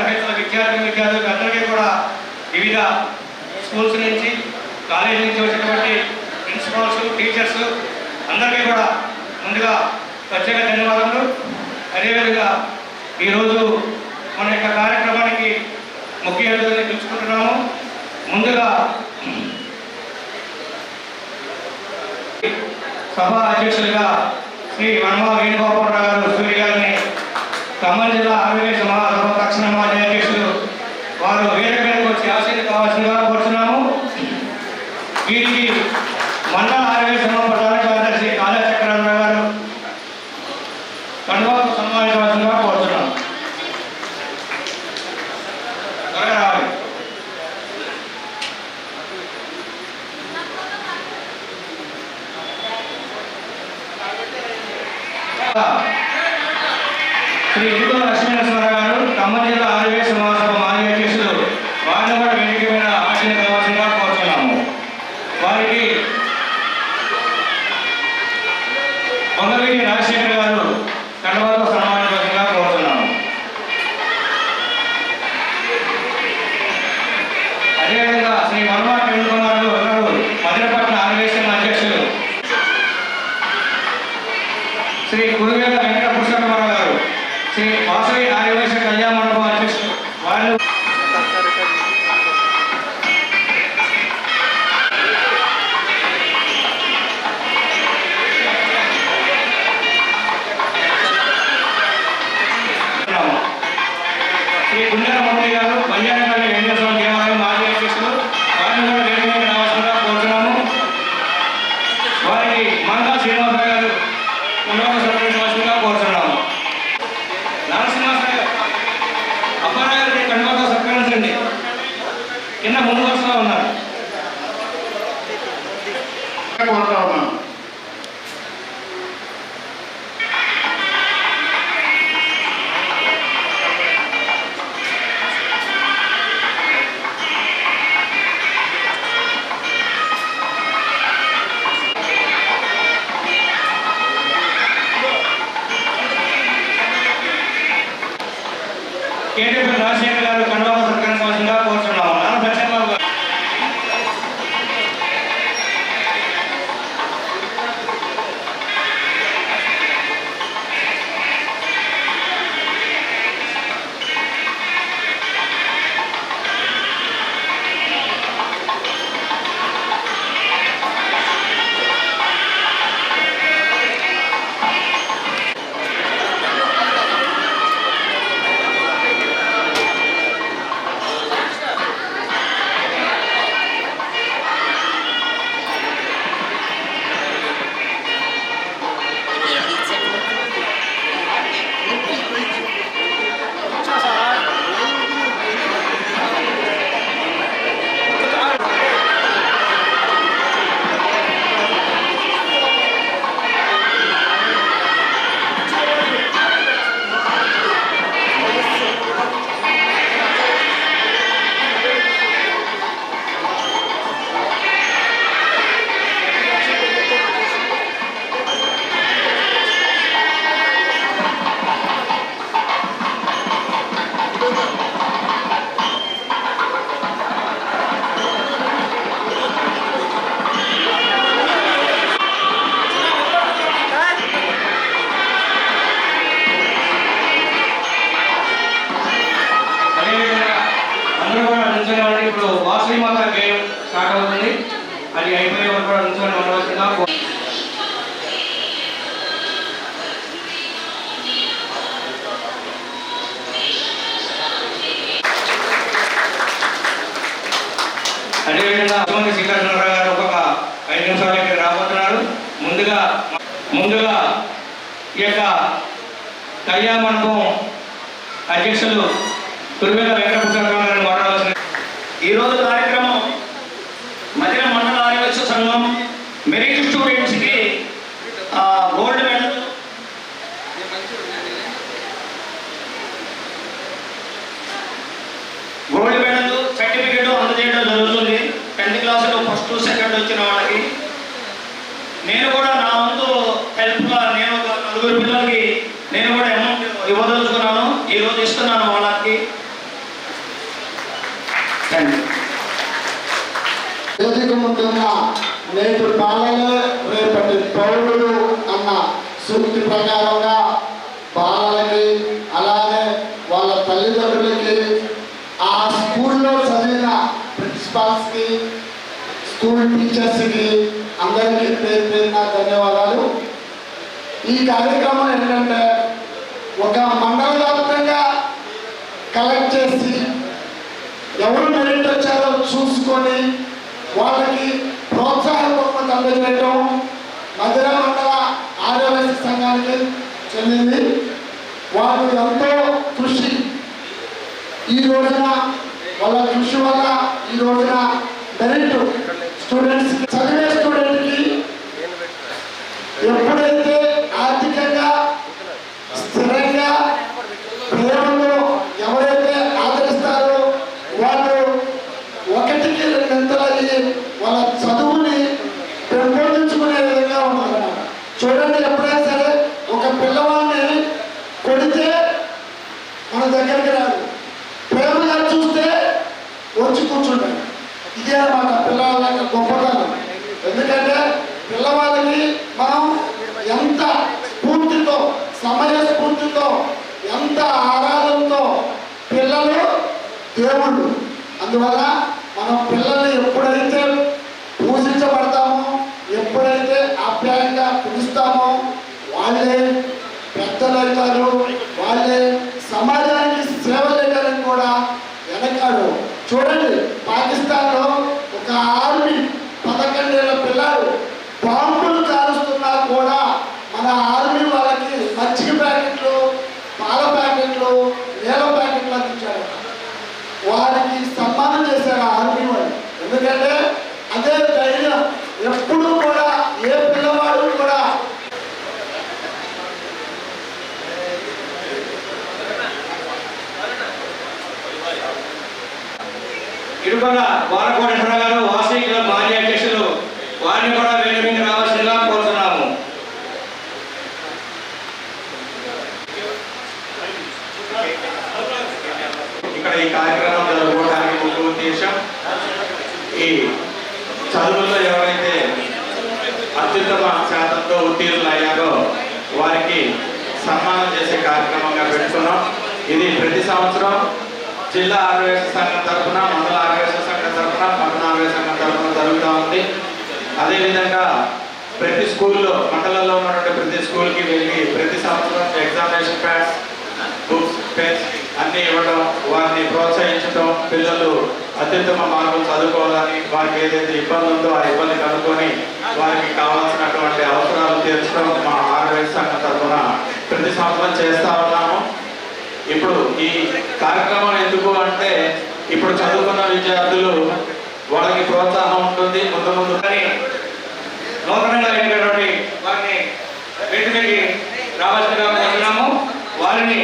తరగతుల విద్యార్థులకు అందరికీ కూడా వివిధ స్కూల్స్ నుంచి కాలేజీ నుంచి వచ్చినటువంటి ప్రిన్సిపాల్స్ టీచర్స్ అందరికీ కూడా ముందుగా ప్రత్యేక ధన్యవాదాలు. అదేవిధంగా ఈరోజు మన యొక్క కార్యక్రమానికి ముఖ్య అతిథిని పిలుచుకుంటున్నాము. ముందుగా సభా అధ్యక్షులుగా శ్రీ వనమా వేణుగోపాలరావు గారు సూర్య గారిని ఖమ్మం జిల్లా ఆర్యవేశ మహాసభ తక్షణ మాజీ అధ్యక్షులు వారు వేరే మీదకి వచ్చి ఆశీర్వాదం కావాల్సిందిగా కోరుతున్నాము. వీరికి మండల ఆర్యవేశ ప్రధాన కార్యదర్శి కాళా చక్రరావు గారు కండువాకు సన్మానించవలసిందిగా కోరుతున్నాము. త్వరగా రావాలి. శ్రీ ఇడుగుల లక్ష్మీనరసింహారావు గారు ఖమ్మం జిల్లా ఆర్యవేశ మహాసభ మాజీ అధ్యక్షులు వారిని కూడా వేదిక మీద ఆశీర్వాదం కావాల్సిందిగా కోరుతున్నాము. వారికి పొంగవీటి రాజశేఖర్ గారు కండువాతో సన్మానించవలసిందిగా కోరుతున్నాము. అదేవిధంగా శ్రీ వనమా వేణుగోపాల్ గారు మధురపట్న ఆర్యవేశం అధ్యక్షులు శ్రీ కురువేల వెంకట పురుషోత్తమరావు గారు శ్రీ వాసవి ఆర్యవేశ కళ్యాణ మండపం అధ్యక్షులు వారు శ్రీ గుండెల మురళి గారు బంజారాపల్లి వెంకటేశ్వర దేవాలయం మాజీ అధ్యక్షులు వారిని కూడా వేదిక రావాల్సిందిగా కోరుతున్నాము. వారికి మంగా శ్రీనివాసరావు గారు ఉన్నత సత్కరించవలసిందిగా కోరుతున్నాము. నరసింహారావు అబ్బారావు గారికి కండువాతో సత్కరించండి. కింద ముందు వరుసలో ఉన్నారు. కోరుతా ఉన్నాను. కేటీపీ రాజశేఖర్ గారు కండువాతో సత్కరించవలసిందిగా కోరుతున్నాము. నాన్న సత్యబాబు గారు ఇప్పుడు వాసవి మాత గేయం స్టార్ట్ అవుతుంది. అది అయిపోయే వరకు కూడా నుంచొని ఉండవలసిందిగా అదేవిధంగా ముఖ్యమంత్రి శ్రీకృష్ణరావు గారు ఒక 5 నిమిషాలు ఇక్కడ రాబోతున్నారు. ముందుగా ఈ యొక్క కళ్యాణ మండపం అధ్యక్షులు కురువేల వెంకట పురుషోత్తమరావు గారిని మాట్లాడవలసింది. ఈరోజు కార్యక్రమం మధ్య మండల ఆర్యవేశ సంఘం మెరిట్ స్టూడెంట్స్కి గోల్డ్ మెడల్ సర్టిఫికేట్ అందజేయడం జరుగుతుంది. 10th క్లాసులో ఫస్ట్ సెకండ్ వచ్చిన వాళ్ళకి. నేను కూడా నా వంతు హెల్ప్గా నేను ఒక 4 పిల్లలకి నేను కూడా అమౌంట్ ఇవ్వదలుచుకున్నాను. ఈరోజు ఇస్తున్నాను వాళ్ళకి. వేదిక ముందున్న నేటి బాలలే రేపటి పౌరులు అన్న సూక్తి ప్రకారంగా బాలలకి అలానే వాళ్ళ తల్లిదండ్రులకి ఆ స్కూల్లో చదివిన ప్రిన్సిపాల్స్కి స్కూల్ టీచర్స్కి అందరికీ పేరున ధన్యవాదాలు. ఈ కార్యక్రమం ఏంటంటే ఒక మండల వ్యాప్తంగా కలెక్ట్ చేసి ఎవరు మెరిట్ వచ్చారో చూసుకొని వాళ్ళకి ప్రోత్సాహం అందజేయటం మధుర మండల ఆర్యవైశ్య సంఘానికి చెందింది. వాళ్ళు ఎంతో కృషి ఈ రోజున వాళ్ళ కృషి వల్ల ఈ రోజున మెరిట్ స్టూడెంట్స్ చదివే స్టూడెంట్కి ఎప్పుడైతే ఆర్థికంగా స్థిరంగా ప్రేమలో ఎవరైతే ఆదరిస్తారో వాళ్ళు ఒకటికి రెండింతలయ్యి వాళ్ళ చదువుని పెంపొందించుకునే విధంగా ఉన్నారు. చూడండి, ఎప్పుడైనా సరే ఒక పిల్లవాడిని కొడితే మన దగ్గరికి రాదు, ప్రేమగా చూస్తే వచ్చి కూర్చుంటాడు. ఇదే అన్నమాట పిల్లల గొప్పతనం. ఎందుకంటే పిల్లవాళ్ళకి మనం ఎంత స్ఫూర్తితో సమయ స్ఫూర్తితో ఎంత ఆరాధనతో పిల్లలు దేవుళ్ళు. అందువల్ల మనం పిల్లల్ని ఎప్పుడైతే పూజించబడతామో ఎప్పుడైతే ఆప్యాయంగా పిలుస్తామో వాళ్ళే పెద్దలు అవుతారు, వాళ్ళే సమాజానికి సేవ చేయడానికి కూడా వెనకాడు. చూడండి, పాకిస్తాన్లో ఒక ఆర్మీ 11 ఏళ్ల పిల్లాడు బాంబులు కాలుస్తున్నా కూడా మన ఆర్మీ వాళ్ళకి మజ్జిగ ప్యాకెట్లు, పాల ప్యాకెట్లు, నీళ్ళ ప్యాకెట్లు అందించారు. వారికి సన్మానం చేశారు ఆర్మీ వాళ్ళు. ఎందుకంటే అదే ధైర్యం ఎప్పుడు కూడా ఏ పిల్లవాడు కూడా ఇరుపల బాలకోటేశ్వర గారు వాసీ క్లబ్ మాజీ అధ్యక్షులు, వారిని కూడా వేదికకి రావాల్సిందిగా కోరుతున్నాము. ఇక్కడ ఈ కార్యక్రమం జరుపుకోవడానికి ముఖ్య ఉద్దేశం, ఈ చదువుల్లో ఎవరైతే అత్యుత్తమ శాతంతో ఉత్తీర్ణులు అయ్యారో వారికి సన్మానం చేసే కార్యక్రమంగా పెట్టుకున్నాం. ఇది ప్రతి సంవత్సరం జిల్లా ఆర్యవైశ్య సంఘం తరఫున, మండల ఆర్యవైశ్య సంఘం తరఫున, పట్టణ ఆర్యవైశ్య సంఘం తరఫున జరుగుతూ ఉంది. అదేవిధంగా ప్రతి స్కూల్లో, మండలంలో ఉన్నటువంటి ప్రతి స్కూల్కి వెళ్ళి ప్రతి సంవత్సరం ఎగ్జామినేషన్ ప్యాడ్స్, బుక్స్, పెన్స్ అన్నీ ఇవ్వడం, వారిని ప్రోత్సహించడం, పిల్లలు అత్యుత్తమ మార్కులు చదువుకోవాలని, వారికి ఏదైతే ఇబ్బంది ఉందో ఆ ఇబ్బంది కనుక్కొని వారికి కావాల్సినటువంటి అవసరాలు తీర్చడం మా ఆర్యవైశ్య సంఘం తరఫున ప్రతి సంవత్సరం చేస్తూ ఉన్నాము. ఇప్పుడు ఈ కార్యక్రమం ఎందుకు అంటే, ఇప్పుడు చదువుకున్న విద్యార్థులు వాళ్ళకి ప్రోత్సాహం ఉంటుంది ముందు ముందు. కానీ నూతనంగా ఎన్నికటువంటి వారిని వేదికకి రావాల్సిందిగా కోరుతున్నాము. వారిని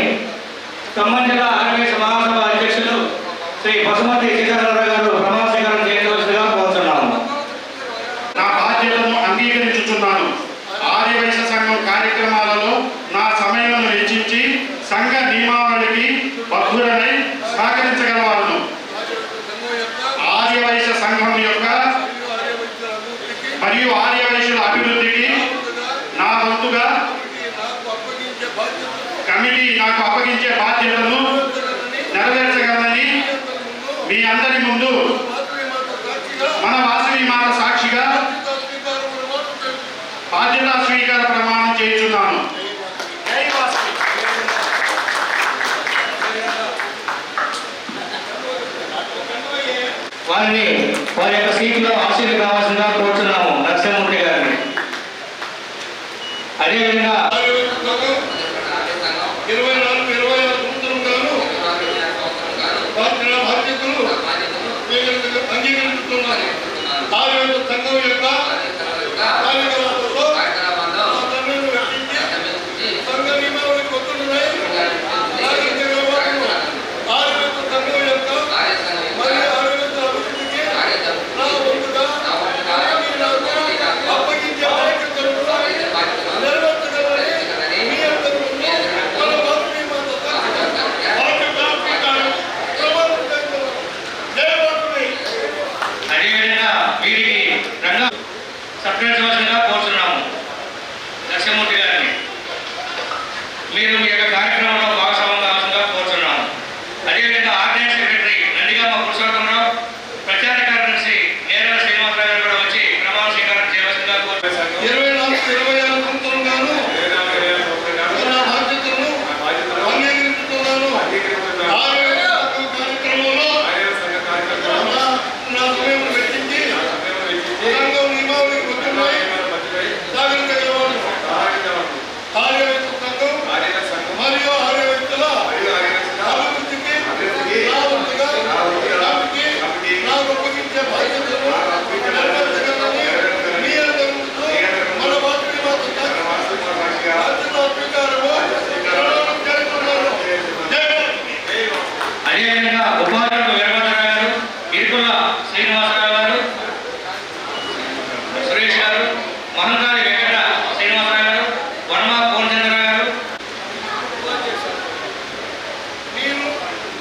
ఖమ్మం జిల్లా ఆర్యవైశ్య మహాసభ అధ్యక్షులు శ్రీ పశుమతి సీతారామరావు గారు ప్రమాణ స్వీకారం చేయవలసిందిగా కోరుతున్నాము. నా బాధ్యతను అంగీకరించుతున్నాను. ఆర్యవైశ్య సంఘం కార్యక్రమాలలో నా సమయాలను వెచ్చించి సంఘ నియమావళికి బద్ధుడనై సహకరించగలవారును. ఆర్యవైశ్య సంఘం యొక్క మరియు ఆర్యవైశ్యుల అభివృద్ధికి నా వంతుగా కమిటీ నాకు అప్పగించే బాధ్యతను నెరవేర్చగలనని మీ అందరి ముందు మన వాసవి మాత సాక్షిగా బాధ్యతా స్వీకార ప్రమాణం చేస్తున్నాను. వారిని వారి యొక్క సీట్లో ఆశీర్లు కావాల్సిందిగా కోరుతున్నాము నరసింహమూర్తి గారిని. అదేవిధంగా 24-26 సంవత్సరం బాధ్యతలు అంగీకరిస్తున్నాను. ఆర్యవైశ్య సంఘం యొక్క కార్యకలాపాల్లో సంఘ నియమావళి కొట్టున్నాయి. ఆర్యవైశ్య సంఘం యొక్క మరియు ఆర్యవైశ్య అభివృద్ధికి నా వంతుగా అప్పగించే బాధ్యతలను నెరవేర్చగలని మీ అందరూ మన వాసవి మాత బాధ్యత ప్రమాణం చేస్తున్నాను. జయ వాసవి. అదేవిధంగా వీరికి మీరు మీ యొక్క కార్యక్రమంలో భాగస్వామ్యం కావాల్సిందిగా కోరుతున్నాను. అదేవిధంగా ఆర్గనైజ్ సెక్రటరీ నందిగా మా పురుషోత్తమరావు, ప్రచార కార్యదర్శి నేరల శ్రీనివాసరావు గారు కూడా వచ్చి ప్రమాణ స్వీకారం చేయవలసిందిగా కోరుతున్నాను. 24-26 సంవత్సరంగాను నా బాధ్యతలను అంగీకరించుతున్నాను. కార్యక్రమంలో నా సమయం వెచ్చించి సంఘం నియమావళికి బద్దులై సాగించగలవాడు. ఆర్యవైశ్య సంఘం మరియు ఆర్యవైశ్యుల అభివృద్ధికి నా వంతుగా నాకు అప్పగించే బాధ్యతను నెరవేర్చగలని మీ అందరి ముందు మన వాసవి మాత బాధ్యత స్వీకారము ప్రమాణం చేస్తున్నాను. జై అదేవిధంగా ఉపాధ్యాయుడు వీరభద్రరావు గారు, ఇరుకుల శ్రీనివాసరావు గారు, సురేష్ గారు, మహంకాళి వెంకట శ్రీనివాసరావు గారు, వర్మ పూర్ణచంద్రరావు గారు.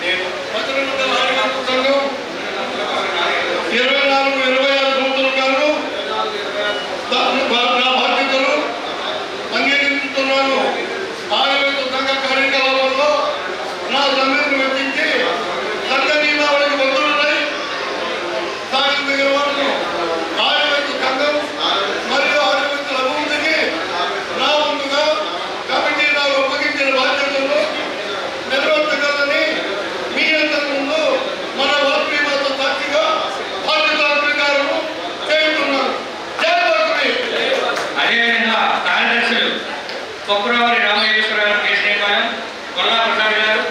నేను మధురముల ఆర్యవైశ్య సంఘం 24-26 సంవత్సరాలు నా బాధ్యతలు అంగీకరించుతున్నాను. ఆర్యవైశ్య సంఘ కార్యకలాపాల్లో నా సమయం వెచ్చించి సంఘ నియమావళికి బద్దులై సాగించగలవాడు. ఆర్యవైశ్య సంఘం మరియు ఆర్యవైశ్యుల అభివృద్ధికి నా వంతుగా కమిటీ నాకు అప్పగించిన బాధ్యతలను నెరవేర్చగలని మీ అందరి ముందు మన వాసవి మాత సాక్షిగా బాధ్యత స్వీకారము చేస్తున్నాను. జై వాసవి. అదేవిధంగా కార్యదర్శులు కొప్పురావరి రామయోగేశ్వరరావు, కేశనేపాలెం, కొల్లా ప్రసాద్ గారు, 「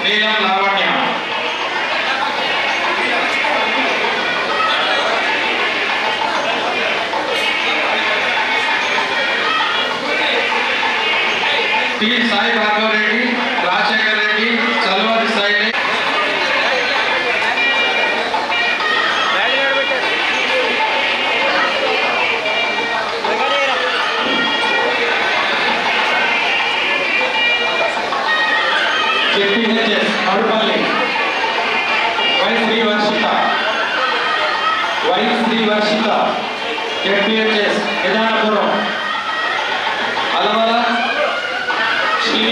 Neelam Lavanya. T Sai Bhargav Reddy, Rajasekhar Reddy, Chalavari Sai. ZPHS Madupalli Y Sri Varshitha ZPHS Vidhanapuram Alavala Sri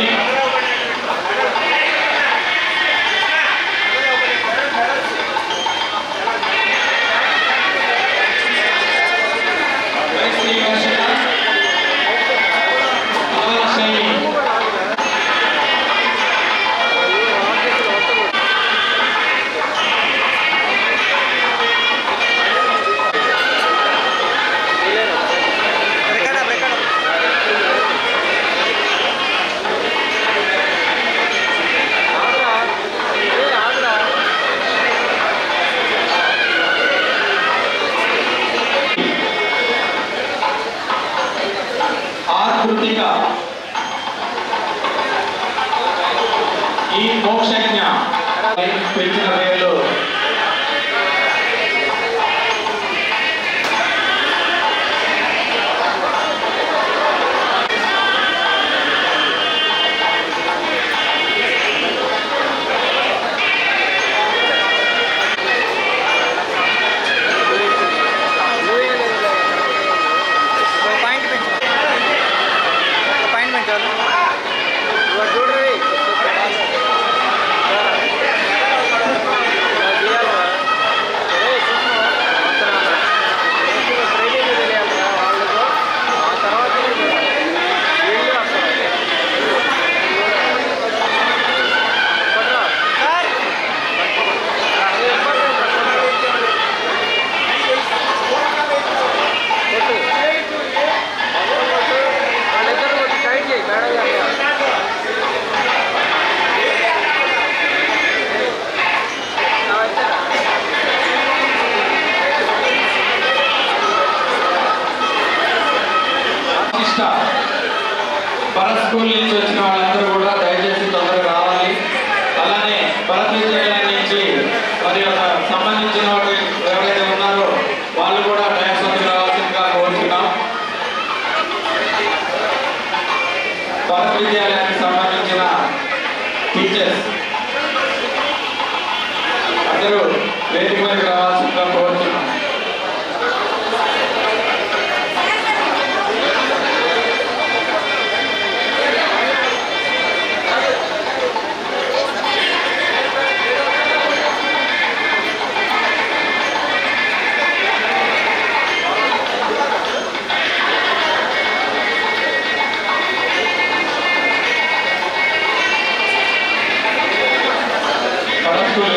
Krithika E Mokshagna పెంచిన పేర్లు భరత్ స్కూల్ నుంచి వచ్చిన వాళ్ళందరూ కూడా దయచేసి తొందరగా రావాలి. అలానే భరత్ విద్యాలయం నుంచి మరి సంబంధించిన వాళ్ళు ఎవరైతే ఉన్నారో వాళ్ళు కూడా దయచేసి రావాల్సిందిగా కోరుతున్నాం. భరత్ విద్యాలయానికి సంబంధించిన టీచర్స్ అందరూ వేదిక మీద రావాల్సిందిగా కోరుతున్నాం.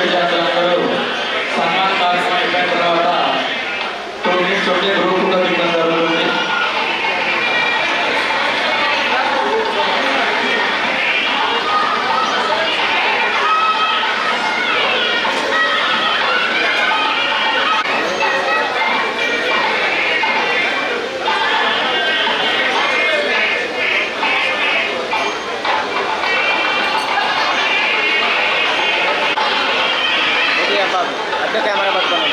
విద్యార్థులందరూ సన్మాన కార్యక్రమం అయిపోయిన తర్వాత 2 minutes ఉంటే గ్రూపుగా దిగడం జరుగుతుంది. कैमरा बंद करो.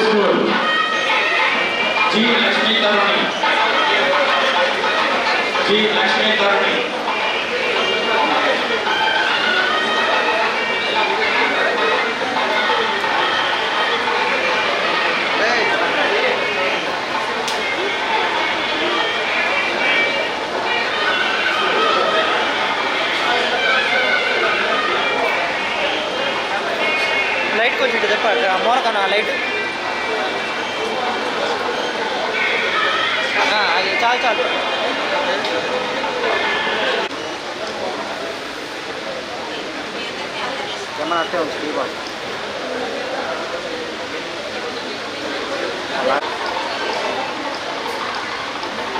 School G. Lakshmi Taruni light అది చాలు చాలు ఏమన్నా అట్టే ఉంది స్టీవ్ బాబు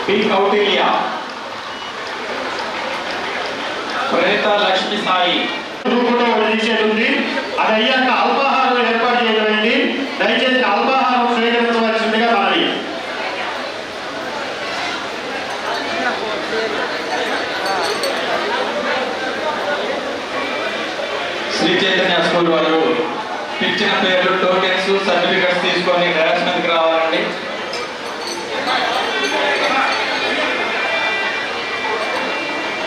పి కౌటిల్య ప్రేత లక్ష్మి సాయి కూడా వదిలించేది ఉంది. అది అయ్యాక అల్పాహారం ఏర్పాటు చేయగలండి. దయచేసి అల్పాహారం స్వీకరించవలసిందిగా మనవి. శ్రీ చైతన్య స్కూల్ వాళ్ళు ఇచ్చిన పేర్లు టోకెన్స్ సర్టిఫికెట్స్ తీసుకొని డాష్ మీదకి రావాలండి.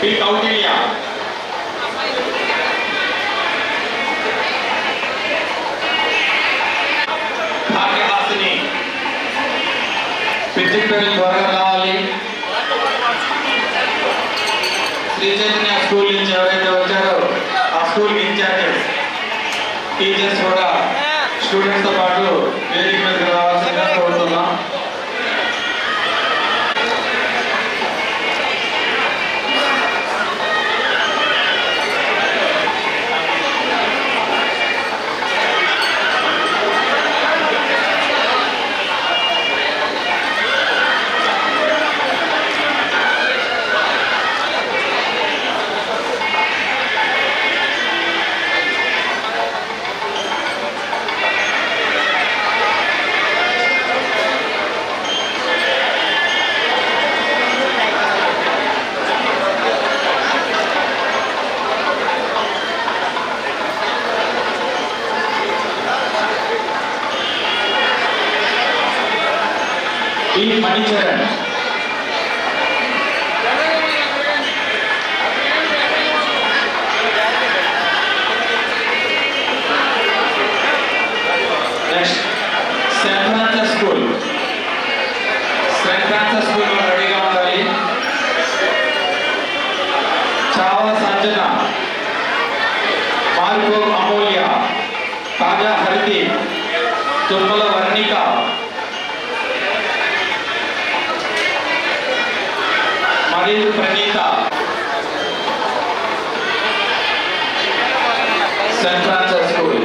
పి కౌటిల్య భాగ్యహాసిని పిచ్చి పేర్లు త్వరగా రావాలి. శ్రీ చైతన్య స్కూల్ నుంచి ఎవరైతే వచ్చారో ఆ స్కూల్ ఇన్ఛార్జెస్ టీచర్స్ కూడా స్టూడెంట్స్ తో పాటు వేదిక మీదకి రావాల్సిందిగా కోరుతున్నాం. ఈ Manicharan next Saint Francis school. Saint Francis school రెడీగా ఉండాలి. చావా సంజన, మార్గో అమూల్య, తాజా హరితి, తుమ్మల వర్ణిక, మరియు ప్రణీత. Saint Francis school.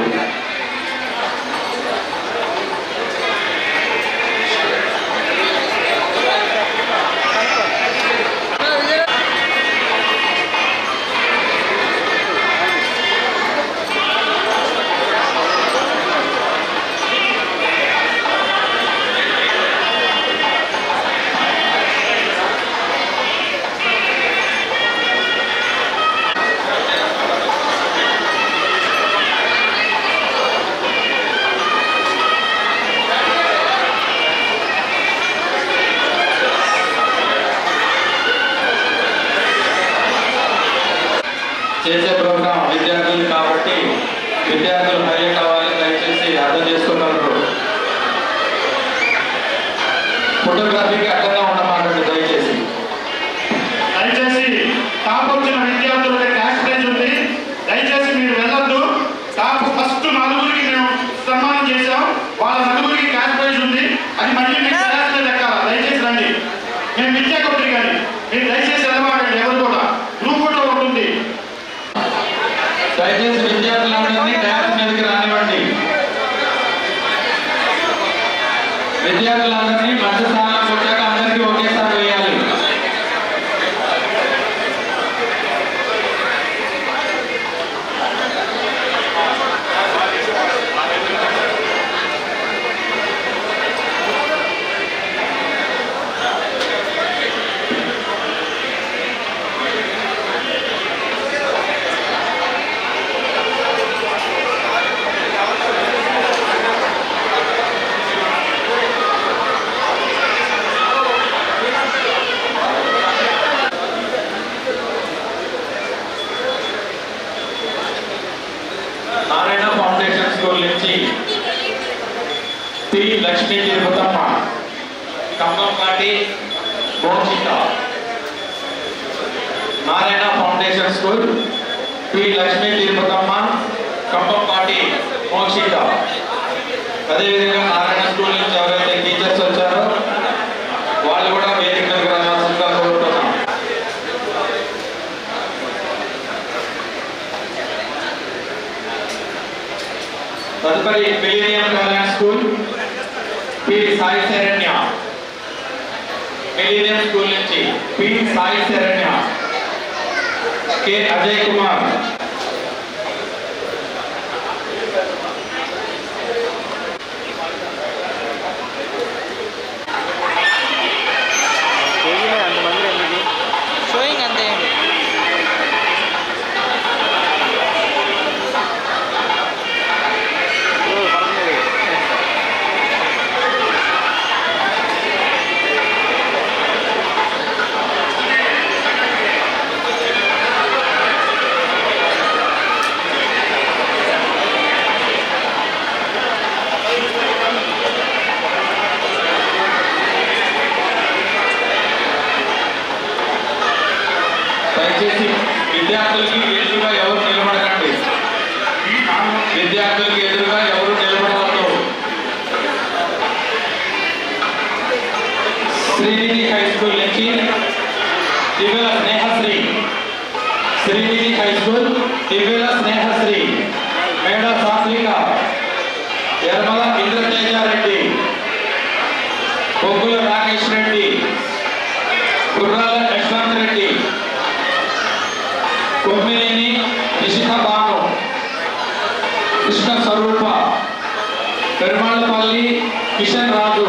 చేసే ప్రోగ్రాం విద్యార్థులు కాబట్టి విద్యార్థులు హైలైట్ అవ్వాలి. దయచేసి అర్థం చేసుకున్నారు. ఫోటోగ్రఫీకి అడ్డంగా ఉండమాకండి దయచేసి. దయచేసి టాప్ వచ్చిన విద్యార్థులకి క్యాష్ ప్రైజ్ ఉంది. దయచేసి మీరు వెళ్ళొద్దు. టాప్ ఫస్ట్ నలుగురికి మేము సన్మానం చేశాం. వాళ్ళ నలుగురికి క్యాష్ ప్రైజ్ ఉంది. అది మళ్ళీ మీకు క్యాష్ లెక్కాల. దయచేసి రండి. మేము విద్యా కొట్టి కానీ మీరు దయచేసి వెళ్ళమాకండి. ఎవరు కూడా గ్రూప్ ఫోటో ఉంటుంది. దయచేసి విద్యార్థులందరినీ డ్యాన్స్ మీదకి రానివ్వండి. విద్యార్థులందరినీ మధ్య స్థానానికి వచ్చాక అందరికీ ఒకేసారి వేయాలి. నారాయణ ఫౌండేషన్ స్కూల్ నుంచి P Lakshmi Tirupatamma, Kambampati Mokshita. Narayana foundation school P Lakshmi Tirupatamma, Kambampati Mokshita. అదేవిధంగా నారాయణ స్కూల్ నుంచి ఎవరైతే టీచర్స్ వచ్చారో వాళ్ళు కూడా వేదిక దగ్గర రావాల్సిందిగా కోరుతున్నాం. తదుపరి millennium Kalyan school P Sai Saranya. Millennium school నుంచి P Sai Saranya, K Ajay Kumar, showing అంతే అండి. దయచేసి విద్యార్థులకి ఎదురుగా ఎవరు నిలబడకండి. విద్యార్థులకి ఎదురుగా ఎవరు నిలబడవద్దు. శ్రీనిధి హై స్కూల్ నుంచి దివ్యల స్నేహశ్రీ. శ్రీనిధి హై స్కూల్ దివ్యల స్నేహశ్రీ, మేడ సాత్విక, యర్మల ఇంద్రతేజారెడ్డి, బొగ్గుల రాకేష్ రెడ్డి, కుర్రాల యశ్వంత్ రెడ్డి, కొమ్మినేని నిషిత బాను, కృష్ణ స్వరూప, పెరుమాళ్ళపల్లి కిషన్ రాజు.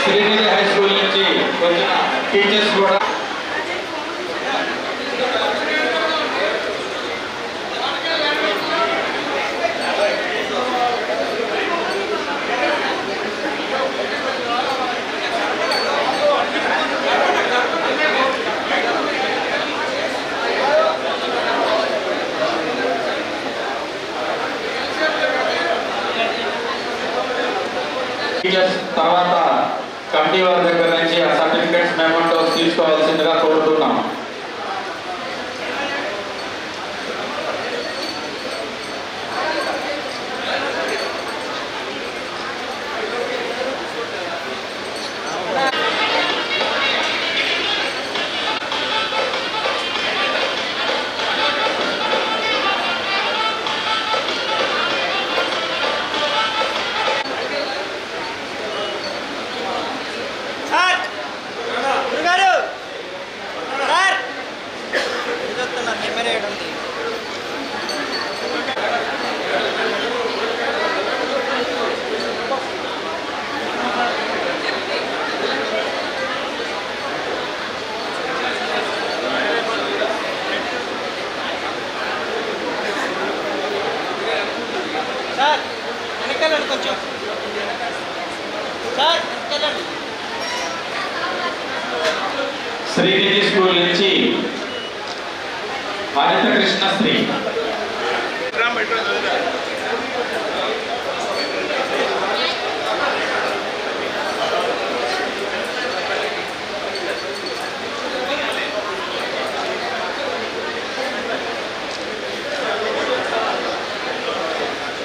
శ్రీనిధి హై స్కూల్ నుంచి వచ్చిన టీచర్స్ కూడా తర్వాత కమిటీ వారి దగ్గర నుంచి ఆ సర్టిఫికేట్స్ మెమోంటోస్ తీసుకోవాల్సిందిగా కోరుతున్నాం. సార్ గురుగారు, సార్ ఇదొస్తున్నా కెమెరా ఉంది. సార్ వెనకెళ్ళండి కొంచెం. సార్ వెనకెళ్ళండి. శ్రీనిధి స్కూల్ నుంచి హరిత కృష్ణశ్రీ,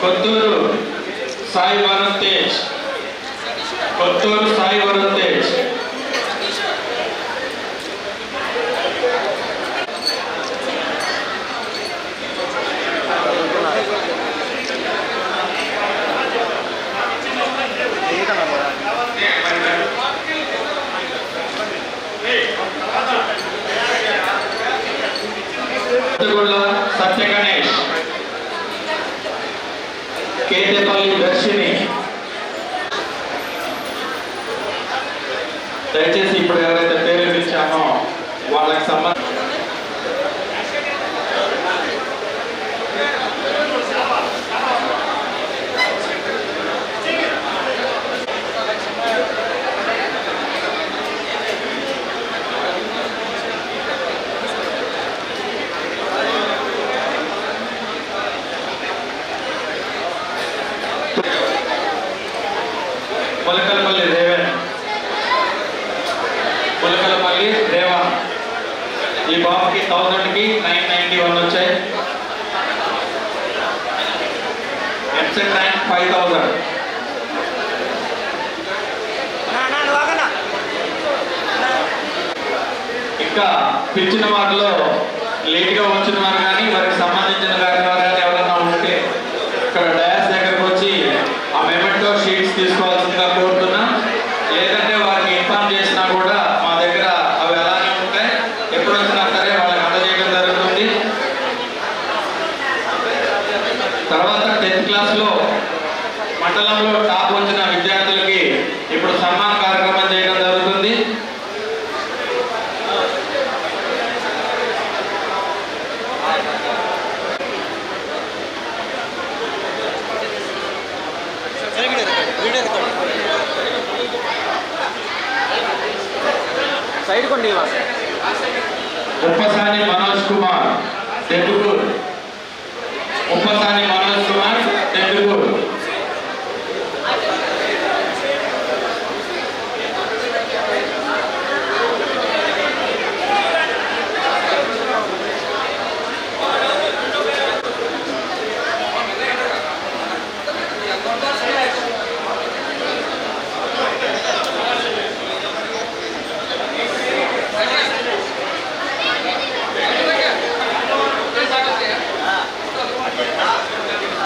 కొత్తూరు సాయి వరుణ్ తేజ్, కొత్తూరు సాయి వరుణ్ తేజ్, సత్య గణేష్, కేతేపల్లి దర్శిని. దయచేసి ఇప్పుడు ఎవరైతే పేర్లు ఇచ్చామో వాళ్ళకి సంబంధించి ములకలపల్లి రేవన్, ములకలపల్లి రేవన్. ఈ బాబుకి 1000కి 991 వచ్చాయి. ఎంసెట్ ర్యాంక్ 5000. ఇంకా పిలిచిన వారిలో లేట్గా వచ్చిన వారు కానీ వారికి సంబంధించిన వారు కానీ ఎవరైనా ఉంటే ఇక్కడ డయాస్ దగ్గరకు వచ్చి ఆ మెమెంటో షీట్స్ తీసుకోవాల్సిందిగా కోరుతున్నా. లేదంటే వారికి ఇన్ఫార్మ్ చేసినా కూడా మా దగ్గర అవి అలానే ఉంటాయి. ఎప్పుడు వచ్చినా సరే వాళ్ళకి అందజేయడం జరుగుతుంది. తర్వాత 10th క్లాస్లో మండలంలో టాప్ వచ్చిన విద్యార్థులకి ఇప్పుడు సన్మాన కార్యక్రమం చేయడం జరుగుతుంది. సైడ్ కొండి ఉప్పసాని మనోజ్ కుమార్ తెందుకూరు. ఉప్పసాని మనోజ్ కుమార్ తెందుకూరు.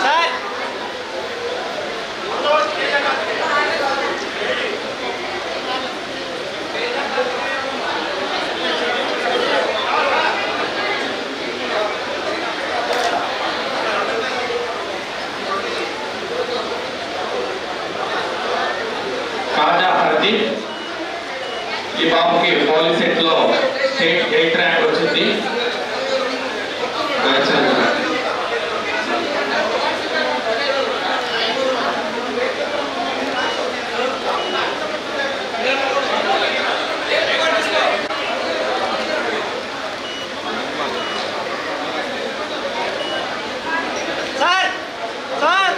సార్ కాజా హర్దీప్. ఈ బాబుకి పాలిసెట్ లో స్టేట్ 8th ర్యాంక్ వచ్చింది. సార్ సార్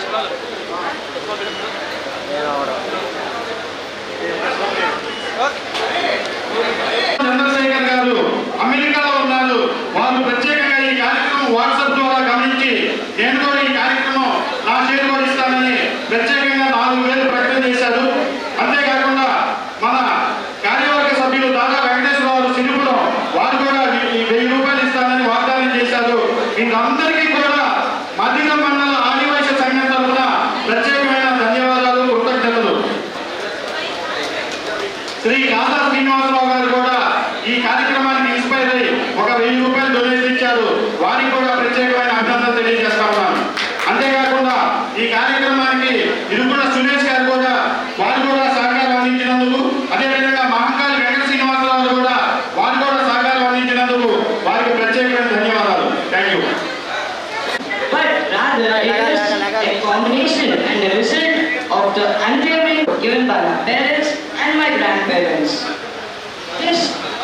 చంద్రశేఖర్ గారు అమెరికాలో ఉన్నారు. వారు ప్రత్యేకంగా ఈ కార్యక్రమం వాట్సాప్ ద్వారా గమనించి నేను కూడా ఈ కార్యక్రమం నా చేతి కూడా ఇస్తానని ప్రత్యేకంగా 4000 ప్రకటన చేశారు. అంతేకాకుండా మన కార్యవర్గ సభ్యులు దాదా వెంకటేశ్వరరావు సిరిపురం వారు కూడా 1000 రూపాయలు ఇస్తానని వాగ్దానం చేశారు. వీళ్ళందరికీ కూడా మధ్య మండల ఆదివాసీ సంఘం తరఫున ప్రత్యేకమైన ధన్యవాదాలు, కృతజ్ఞతలు. శ్రీ కాదా శ్రీనివాసరావు గారు కూడా ఈ కార్యక్రమానికి ఇన్స్పైర్ అయ్యి 1000 రూపాయలు డొనేషన్ ఇచ్చారు. వారికి కూడా ప్రత్యేకమైన అభినందనలు తెలియజేస్తా ఉన్నాను. అంతేకాకుండా ఈ కార్యక్రమానికి ఇరుకుల సురేష్ గారు కూడా వారు కూడా సహకారం అందించినందుకు, అదేవిధంగా మహంకాళి వెంకట శ్రీనివాసరావు కూడా వారు కూడా సహకారం అందించినందుకు వారికి ప్రత్యేకమైన ధన్యవాదాలు. Thank you. But rather it is a combination and a result of the unwavering given by my parents and my grandparents.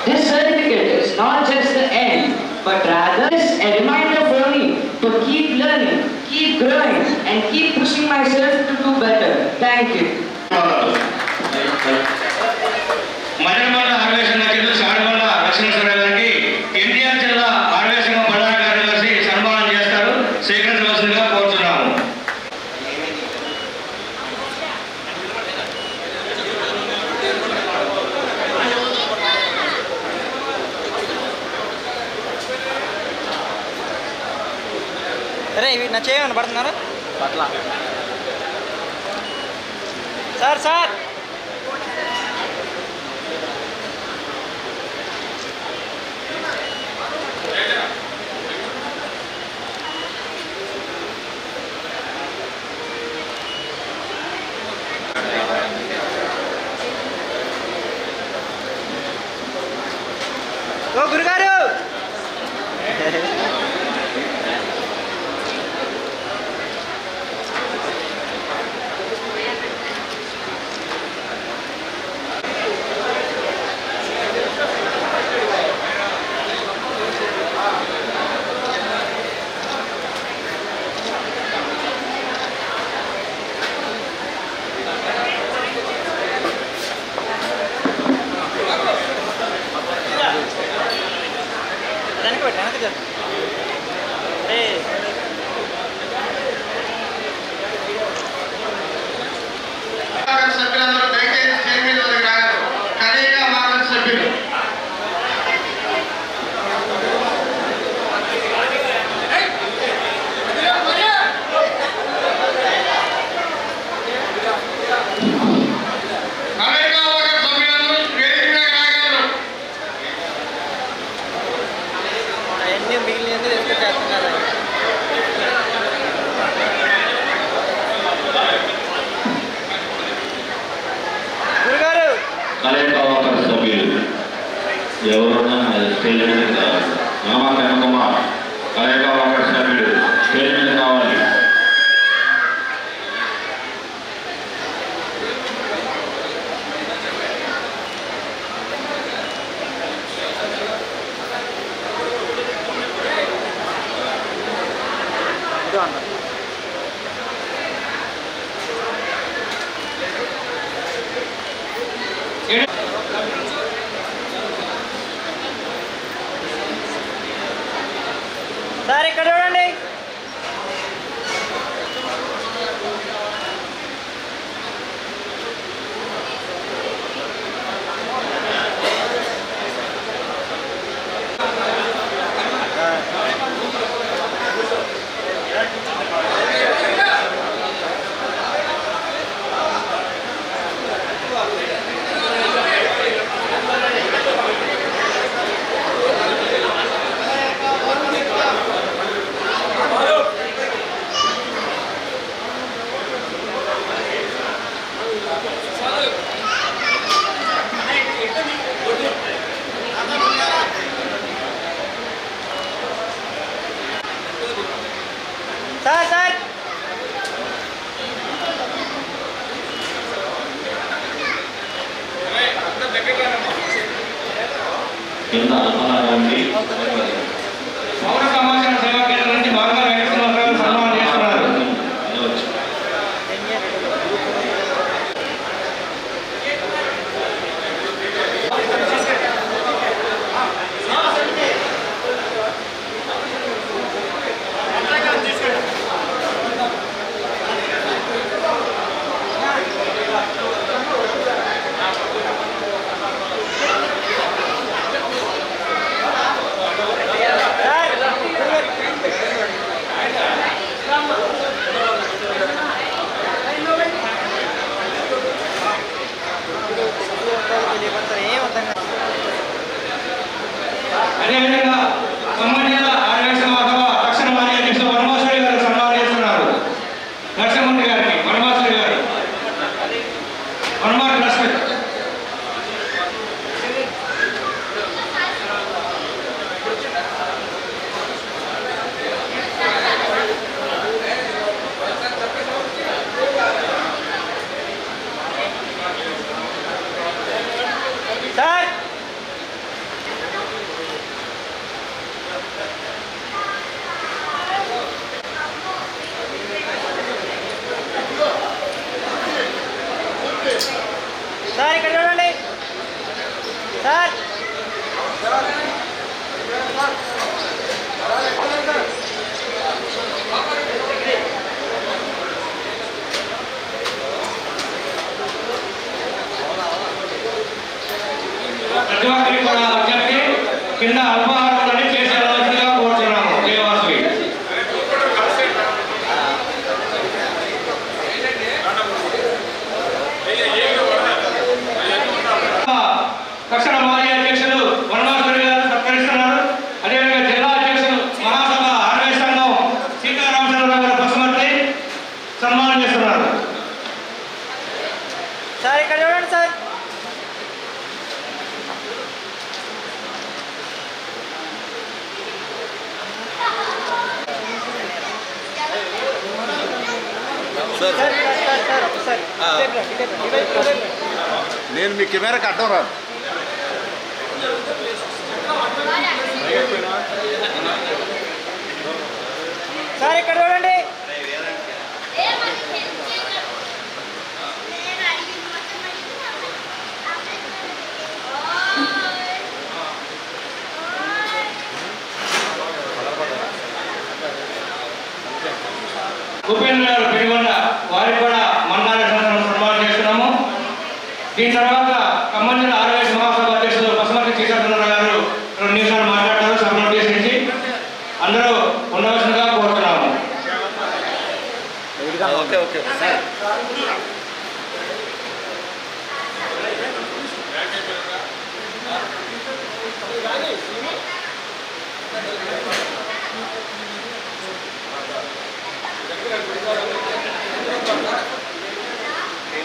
This certificate is not just the end, but rather is a reminder for me to keep learning, keep growing, and keep pushing myself to do better. Thank you. మరిమండ ఆర్వే సంఘ అధ్యక్షులు సాడిమండ లక్ష్మీశ్వర గారికి ఎన్టీఆర్ జిల్లా ఆర్వే సంఘ ప్రధాన కార్యదర్శి సన్మానం చేస్తారు. స్వీకరించవలసిందిగా కోరుతున్నాము. అరే ఇవి నా చేయమని పడుతున్నారు పట్ల సార్ సార్ ఓ గురుగారు కలెక్టర్ అవకాశ సభ్యులు ఎవరున్నా స్టేజ్ మీద కావాలి. నామా కనకుమార్ కలెక్టర్ అవకాశ సభ్యుడు స్టేజ్ మీద కావాలి. సార్ ఇక్కడ చూడండి. సార్ సార్ కింద అల్పనాగా ఉంది. పౌర సమాచార సేవా కేంద్రం నుంచి మార్గ వెంకటేశ్వరరావు గారు సన్మానం చేస్తున్నారు. అదేవిధంగా ఖమ్మం జిల్లా ఆర్యవేశ మాధవ తక్షణ మాజీ అధ్యక్షులు వనమాసుడి గారు సన్మానం చేస్తున్నారు. నరసింహమూర్తి గారికి వనమాసుడి గారు వనమాసు లక్ష్మి. సార్ సార్ ఇక్కడ చూడండి. సార్ ప్రతి ఒక్కరికి కూడా విజ్ఞప్తి, కింద అల్పాహారాన్ని చేసేవలసిందిగా కోరుతున్నాము. దేవాశ్రీ తక్షణ మాజీ అధ్యక్షులు వనమాసుడి గారు సత్కరిస్తున్నారు. అదేవిధంగా జిల్లా అధ్యక్షులు మహాసభ ఆర్వై సంఘం సీతారామచంద్రరావు గారు బసుమతి సన్మానం చేస్తున్నారు. సార్ ఇక్కడ చూడండి. సార్ నేను మీ కెమెరాకి అడ్డం రాను. సార్ ఇక్కడ చూడండి. ఉపేంద్ర గారు పెనుగొండ వారికి కూడా మండల సన్మానం చేస్తున్నాము. దీని తర్వాత ఖమ్మం జిల్లా ఆర్వై మహాసభ అధ్యక్షులు బసుమతి సీతారామచంద్రరావు గారు 2 నిమిషాలు మాట్లాడతారు. సభను ఉద్దేశించి అందరూ ఉండవలసిందిగా కోరుతున్నాము. Okay okay sir.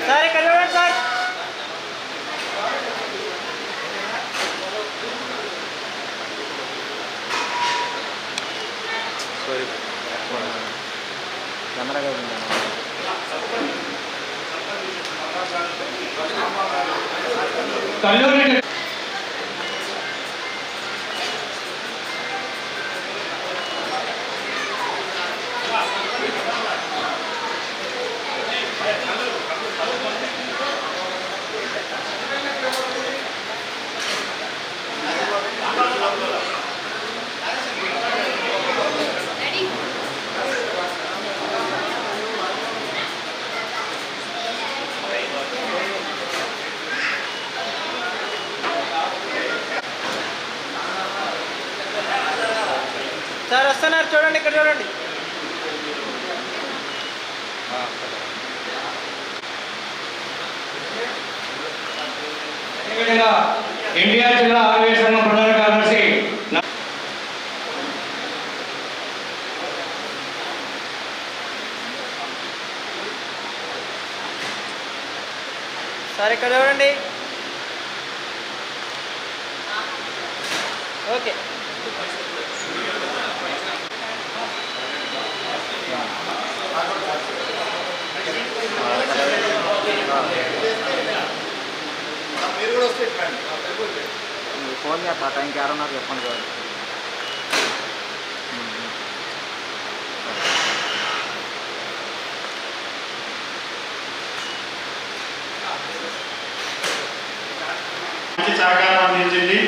సార్ ఇక్కడ చూడండి. సార్ కల్లూరి సార్ వస్తున్నారు, చూడండి ఇక్కడ చూడండి. అదేవిధంగా ఎన్టీఆర్ జిల్లా ఆరోగ్య సంఘం ప్రధాన కార్యదర్శి సార్ ఇక్కడ చూడండి. ఓకే. మీరు కూడా వస్తే ఇట్లాండి ఫోన్ చేస్తా టైంకి ఎవరన్నారు చెప్పండి కదా. మంచి సహకారం అందించింది.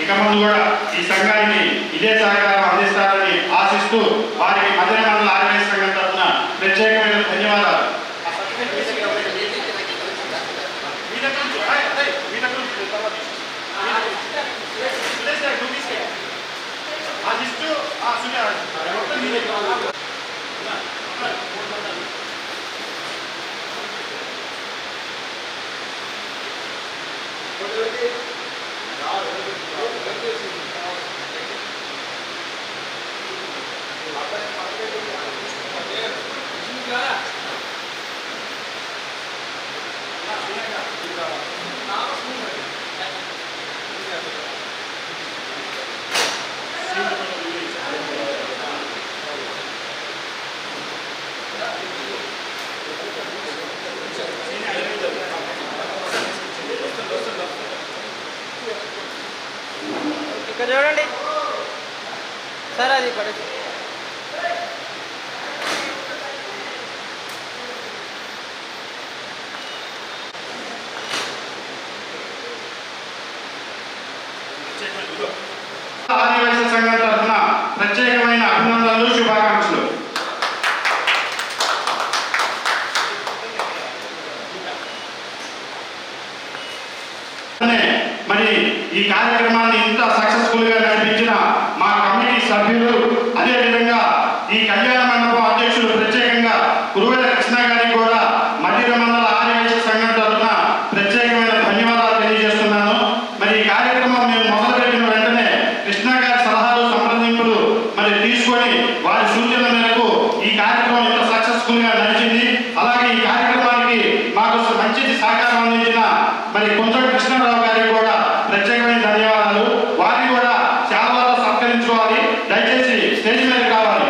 ఇక ముందు కూడా ఈ సంఘానికి ఇదే సహకారం అందిస్తారని ఆశిస్తూ వారికి మధుర మండల ఆర్గనైజ్ సంఘం తరఫున ప్రత్యేకమైన ధన్యవాదాలు. ఇక్కడ చూడండి సార్, అది పడేసి ఆదివాసీ సంఘం తరఫున ప్రత్యేకమైన అభినందనలు, శుభాకాంక్షలు. మరి ఈ కార్యక్రమాన్ని ఇంత సక్సెస్ఫుల్ గా నడిపించిన మా కమిటీ సభ్యులు, అదేవిధంగా ఈ కళ్యాణ మండపం అధ్యక్షులు ప్రత్యేకంగా కురువేల కృష్ణ గారికి కూడా మధ్య మండల ఆదివాసీ సంఘం తరఫున ప్రత్యేకమైన ధన్యవాదాలు తెలియజేస్తున్నాను. మరి ఈ కార్యక్రమం మేము మొదలుపెట్టిన వెంటనే కృష్ణ గారి సలహాలు, సంప్రదింపులు మరి తీసుకొని వారి సూచనల మేరకు ఈ కార్యక్రమం ఇంత సక్సెస్ఫుల్ గా నడిచింది. అలాగే ఈ కార్యక్రమానికి మాకు మంచి సహకారం అందించిన మరి కొంచెం కృష్ణారావు గారికి కూడా ప్రత్యేకమైన ధన్యవాదాలు. వారిని కూడా చాలా సత్కరించుకోవాలి. దయచేసి స్టేజ్ మీద కావాలి.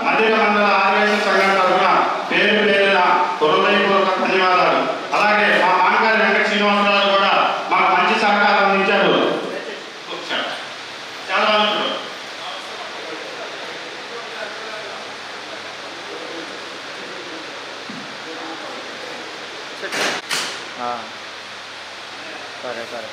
మధ్య మండల ఆదివాసీ సంఘం తరఫున పేరు పేరున హృదయపూర్వక ధన్యవాదాలు. అలాగే మా మాంకారి వెంకట శ్రీనివాసరావు కూడా మాకు మంచి సహకారం అందించారు. చాలా సరే సరే.